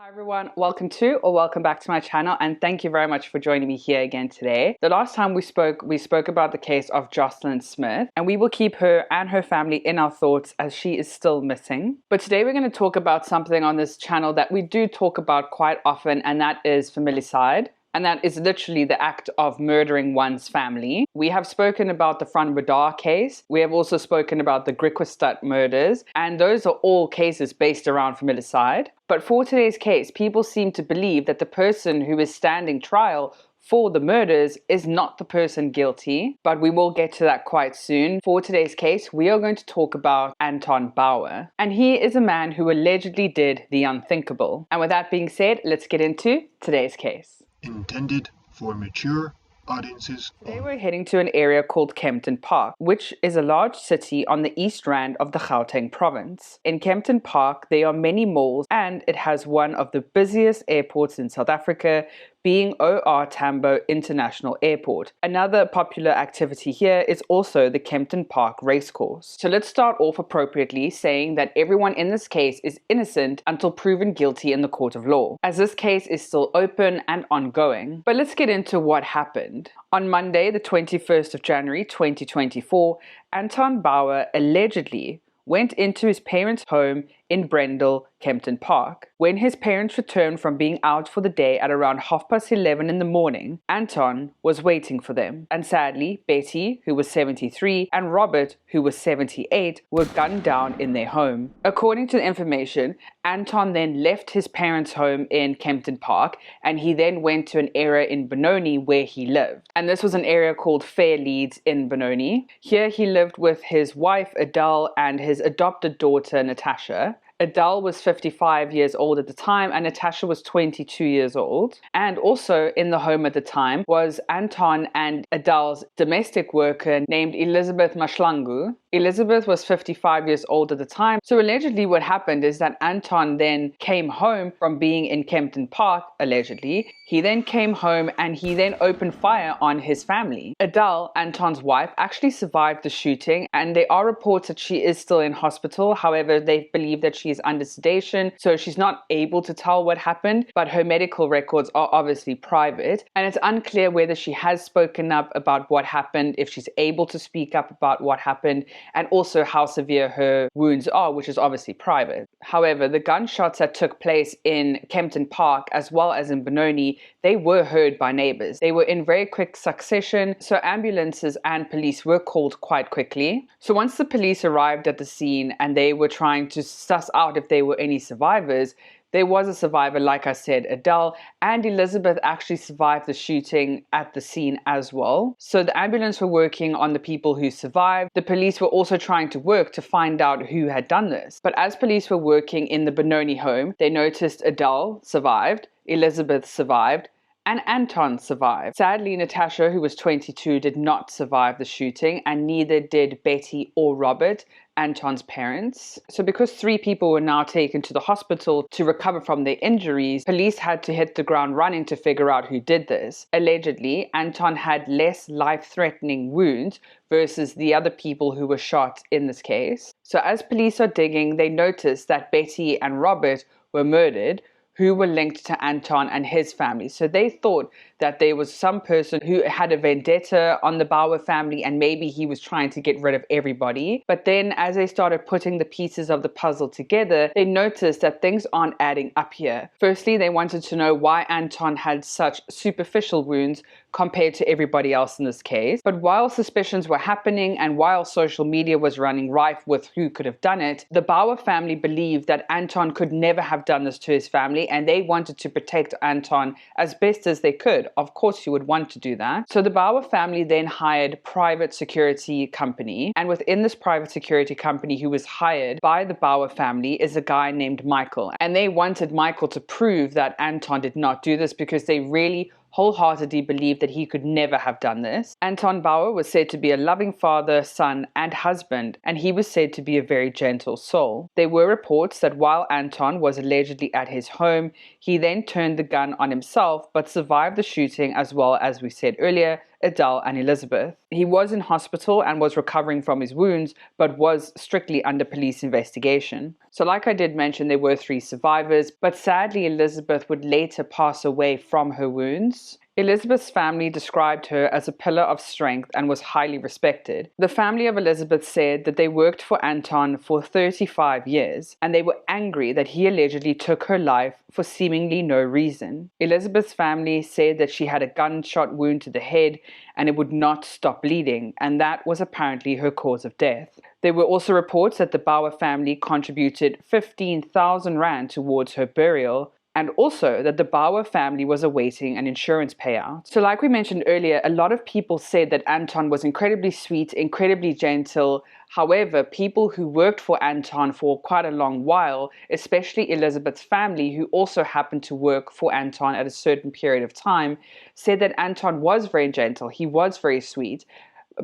Hi everyone, welcome to or welcome back to my channel, and thank you very much for joining me here again today. The last time we spoke about the case of Jocelyn Smith, and we will keep her and her family in our thoughts as she is still missing. But today we're going to talk about something on this channel that we do talk about quite often, and that is familicide. And that is literally the act of murdering one's family. We have spoken about the Van Breda case. We have also spoken about the Griquestad murders. And those are all cases based around familicide. But for today's case, people seem to believe that the person who is standing trial for the murders is not the person guilty. But we will get to that quite soon. For today's case, we are going to talk about Anton Bouwer. And he is a man who allegedly did the unthinkable. And with that being said, let's get into today's case. Intended for mature audiences. They were heading to an area called Kempton Park, which is a large city on the east rand of the Gauteng province. In Kempton Park, there are many malls, and it has one of the busiest airports in South Africa, being OR Tambo International Airport. Another popular activity here is also the Kempton Park racecourse. So let's start off appropriately saying that everyone in this case is innocent until proven guilty in the court of law, as this case is still open and ongoing. But let's get into what happened. On Monday, the 21st of January 2024, Anton Bouwer allegedly went into his parents' home in Brendel, Kempton Park. When his parents returned from being out for the day at around 11:30 in the morning, Anton was waiting for them. And sadly, Betty, who was 73, and Robert, who was 78, were gunned down in their home. According to the information, Anton then left his parents' home in Kempton Park, and he then went to an area in Benoni where he lived. And this was an area called Fairleads in Benoni. Here he lived with his wife Adele and his adopted daughter Natasha. Adele was 55 years old at the time, and Natasha was 22 years old. And also in the home at the time was Anton and Adele's domestic worker named Elizabeth Mashlangu. Elizabeth was 55 years old at the time. So allegedly what happened is that Anton then came home from being in Kempton Park, allegedly. He then came home and he then opened fire on his family. Adele, Anton's wife, actually survived the shooting, and there are reports that she is still in hospital. However, they believe that she is under sedation, so she's not able to tell what happened, but her medical records are obviously private, and it's unclear whether she has spoken up about what happened, if she's able to speak up about what happened, and also how severe her wounds are, which is obviously private. However, the gunshots that took place in Kempton Park as well as in Benoni, they were heard by neighbors. They were in very quick succession, so ambulances and police were called quite quickly. So once the police arrived at the scene and they were trying to suss out if there were any survivors, there was a survivor, like I said, Adele, and Elizabeth actually survived the shooting at the scene as well. So the ambulance were working on the people who survived. The police were also trying to work to find out who had done this. But as police were working in the Benoni home, they noticed Adele survived, Elizabeth survived, and Anton survived. Sadly, Natasha, who was 22, did not survive the shooting, and neither did Betty or Robert, Anton's parents. So because 3 people were now taken to the hospital to recover from their injuries, police had to hit the ground running to figure out who did this. Allegedly, Anton had less life-threatening wounds versus the other people who were shot in this case. So as police are digging, they noticed that Betty and Robert were murdered, who were linked to Anton and his family. So they thought that there was some person who had a vendetta on the Bouwer family, and maybe he was trying to get rid of everybody. But then as they started putting the pieces of the puzzle together, they noticed that things aren't adding up here. Firstly, they wanted to know why Anton had such superficial wounds compared to everybody else in this case. But while suspicions were happening and while social media was running rife with who could have done it, the Bouwer family believed that Anton could never have done this to his family, and they wanted to protect Anton as best as they could. Of course you would want to do that. So the Bouwer family then hired a private security company, and within this private security company who was hired by the Bouwer family is a guy named Michael, and they wanted Michael to prove that Anton did not do this because they really wholeheartedly believed that he could never have done this. Anton Bouwer was said to be a loving father, son, and husband, and he was said to be a very gentle soul. There were reports that while Anton was allegedly at his home, he then turned the gun on himself but survived the shooting, as well as we said earlier, Adele, and Elizabeth. He was in hospital and was recovering from his wounds, but was strictly under police investigation. So like I did mention, there were 3 survivors, but sadly Elizabeth would later pass away from her wounds. Elizabeth's family described her as a pillar of strength and was highly respected. The family of Elizabeth said that they worked for Anton for 35 years, and they were angry that he allegedly took her life for seemingly no reason. Elizabeth's family said that she had a gunshot wound to the head and it would not stop bleeding, and that was apparently her cause of death. There were also reports that the Bouwer family contributed 15,000 rand towards her burial, and also that the Bouwer family was awaiting an insurance payout. So like we mentioned earlier, a lot of people said that Anton was incredibly sweet, incredibly gentle. However, people who worked for Anton for quite a long while, especially Elizabeth's family, who also happened to work for Anton at a certain period of time, said that Anton was very gentle, he was very sweet,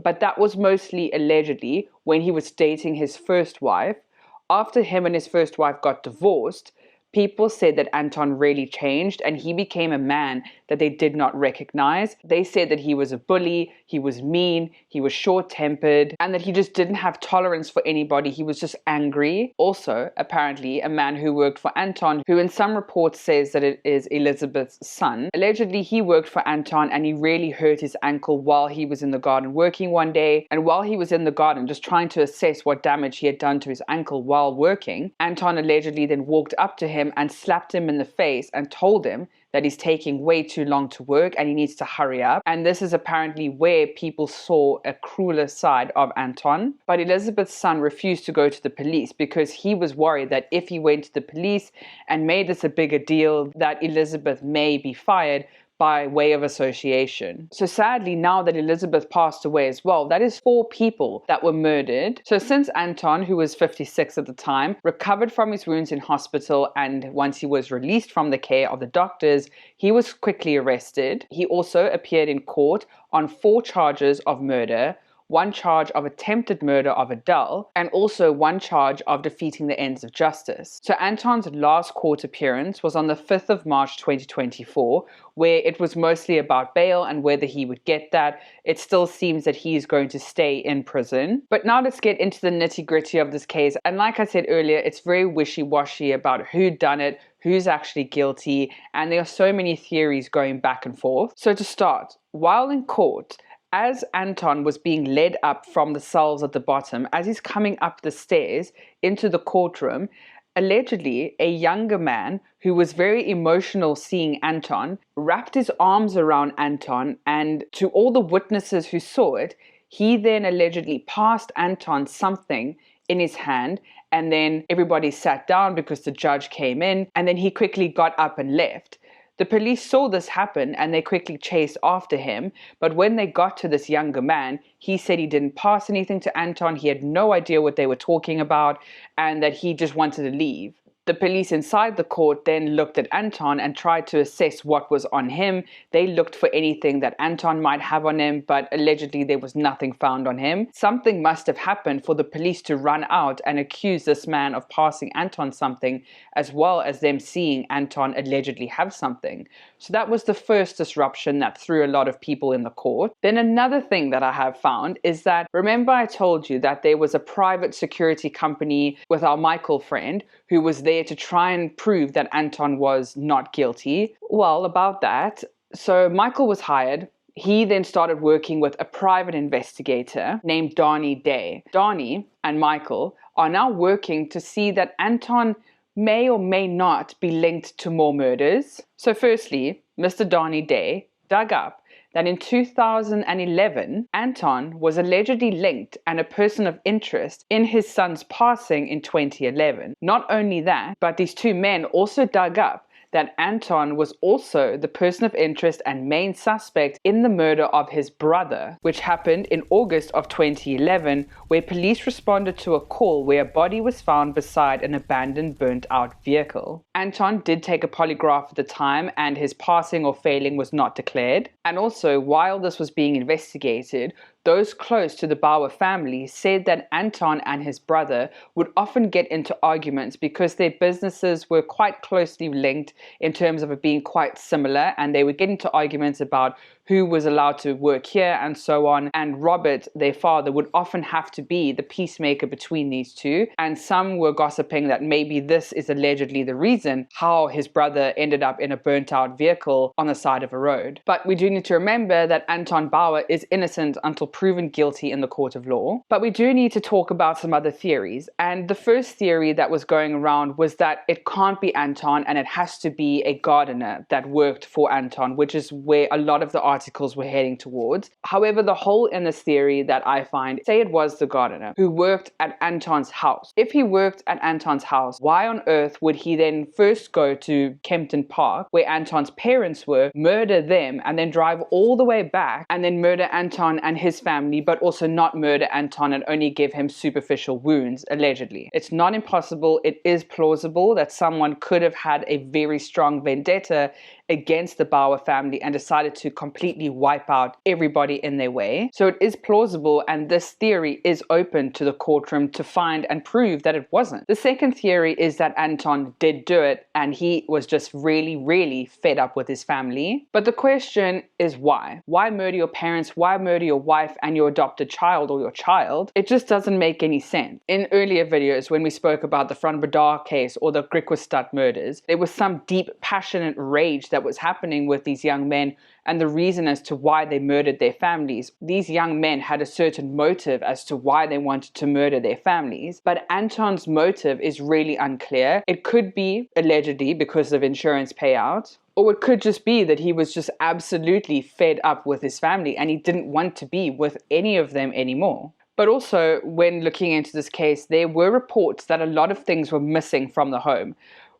but that was mostly allegedly when he was dating his first wife. After him and his first wife got divorced, people said that Anton really changed and he became a man that they did not recognize. They said that he was a bully, he was mean, he was short-tempered, and that he just didn't have tolerance for anybody. He was just angry. Also, apparently, a man who worked for Anton, who in some reports says that it is Elizabeth's son. Allegedly, he worked for Anton and he really hurt his ankle while he was in the garden working one day. And while he was in the garden, just trying to assess what damage he had done to his ankle while working, Anton allegedly then walked up to him and slapped him in the face and told him that he's taking way too long to work and he needs to hurry up. And this is apparently where people saw a crueler side of Anton. But Elizabeth's son refused to go to the police because he was worried that if he went to the police and made this a bigger deal, that Elizabeth may be fired by way of association. So sadly, now that Elizabeth passed away as well, that is 4 people that were murdered. So since Anton, who was 56 at the time, recovered from his wounds in hospital, and once he was released from the care of the doctors, he was quickly arrested. He also appeared in court on 4 charges of murder, 1 charge of attempted murder of Adele, and also 1 charge of defeating the ends of justice. So Anton's last court appearance was on the 5th of March 2024, where it was mostly about bail and whether he would get that. It still seems that he is going to stay in prison. But now let's get into the nitty-gritty of this case. And like I said earlier, it's very wishy-washy about who done it, who's actually guilty, and there are so many theories going back and forth. So to start, while in court, as Anton was being led up from the cells at the bottom, as he's coming up the stairs into the courtroom, allegedly a younger man who was very emotional seeing Anton wrapped his arms around Anton, and to all the witnesses who saw it, he then allegedly passed Anton something in his hand, and then everybody sat down because the judge came in, and then he quickly got up and left. The police saw this happen and they quickly chased after him, but when they got to this younger man, he said he didn't pass anything to Anton, he had no idea what they were talking about, and that he just wanted to leave. The police inside the court then looked at Anton and tried to assess what was on him. They looked for anything that Anton might have on him, but allegedly there was nothing found on him. Something must have happened for the police to run out and accuse this man of passing Anton something, as well as them seeing Anton allegedly have something. So that was the first disruption that threw a lot of people in the court. Then another thing that I have found is that, remember I told you that there was a private security company with our Michael friend who was there to try and prove that Anton was not guilty? Well, about that, so Michael was hired. He then started working with a private investigator named Donnie Day. Donnie and Michael are now working to see that Anton may or may not be linked to more murders. So firstly, Mr. Donnie Day dug up that in 2011, Anton was allegedly linked and a person of interest in his son's passing in 2011. Not only that, but these 2 men also dug up that Anton was also the person of interest and main suspect in the murder of his brother, which happened in August of 2011, where police responded to a call where a body was found beside an abandoned, burnt-out vehicle. Anton did take a polygraph at the time, and his passing or failing was not declared. And also, while this was being investigated, those close to the Bouwer family said that Anton and his brother would often get into arguments because their businesses were quite closely linked in terms of it being quite similar, and they would get into arguments about who was allowed to work here and so on. And Robert, their father, would often have to be the peacemaker between these two. And some were gossiping that maybe this is allegedly the reason how his brother ended up in a burnt out vehicle on the side of a road. But we do need to remember that Anton Bouwer is innocent until proven guilty in the court of law. But we do need to talk about some other theories. And the first theory that was going around was that it can't be Anton and it has to be a gardener that worked for Anton, which is where a lot of the articles were heading towards. However, the hole in this theory that I find, say it was the gardener who worked at Anton's house. If he worked at Anton's house, why on earth would he then first go to Kempton Park, where Anton's parents were, murder them, and then drive all the way back and then murder Anton and his family, but also not murder Anton and only give him superficial wounds, allegedly? It's not impossible. It is plausible that someone could have had a very strong vendetta against the Bouwer family and decided to completely wipe out everybody in their way. So it is plausible, and this theory is open to the courtroom to find and prove that it wasn't. The second theory is that Anton did do it and he was just really fed up with his family. But the question is why? Why murder your parents? Why murder your wife and your adopted child or your child? It just doesn't make any sense. In earlier videos, when we spoke about the Van Breda case or the Griekwestad murders, there was some deep, passionate rage that was happening with these young men and the reason as to why they murdered their families. These young men had a certain motive as to why they wanted to murder their families, but Anton's motive is really unclear. It could be allegedly because of insurance payouts, or it could just be that he was just absolutely fed up with his family and he didn't want to be with any of them anymore. But also, when looking into this case, there were reports that a lot of things were missing from the home.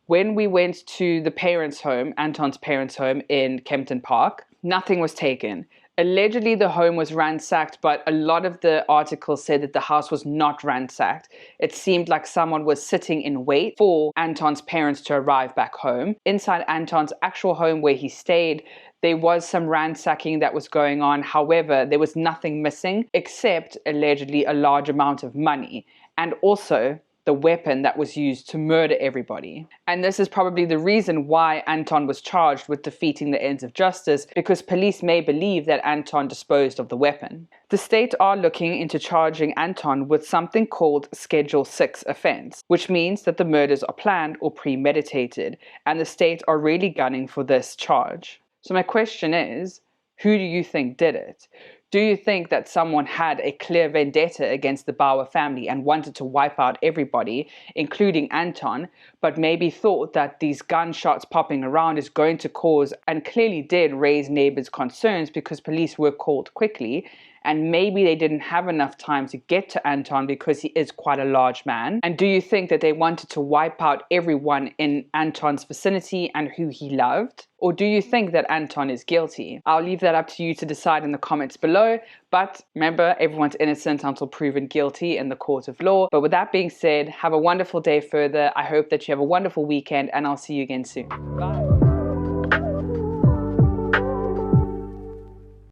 When we went to the parents' home, Anton's parents' home in Kempton Park, nothing was taken. Allegedly, the home was ransacked, but a lot of the articles said that the house was not ransacked. It seemed like someone was sitting in wait for Anton's parents to arrive back home. Inside Anton's actual home where he stayed, there was some ransacking that was going on. However, there was nothing missing except allegedly a large amount of money and also the weapon that was used to murder everybody. And this is probably the reason why Anton was charged with defeating the ends of justice, because police may believe that Anton disposed of the weapon. The state are looking into charging Anton with something called Schedule 6 offense, which means that the murders are planned or premeditated, and the state are really gunning for this charge. So my question is, who do you think did it? Do you think that someone had a clear vendetta against the Bouwer family and wanted to wipe out everybody, including Anton, but maybe thought that these gunshots popping around is going to cause, and clearly did raise neighbors' concerns because police were called quickly, and maybe they didn't have enough time to get to Anton because he is quite a large man? And do you think that they wanted to wipe out everyone in Anton's vicinity and who he loved? Or do you think that Anton is guilty? I'll leave that up to you to decide in the comments below. But remember, everyone's innocent until proven guilty in the court of law. But with that being said, have a wonderful day further. I hope that you have a wonderful weekend, and I'll see you again soon. Bye.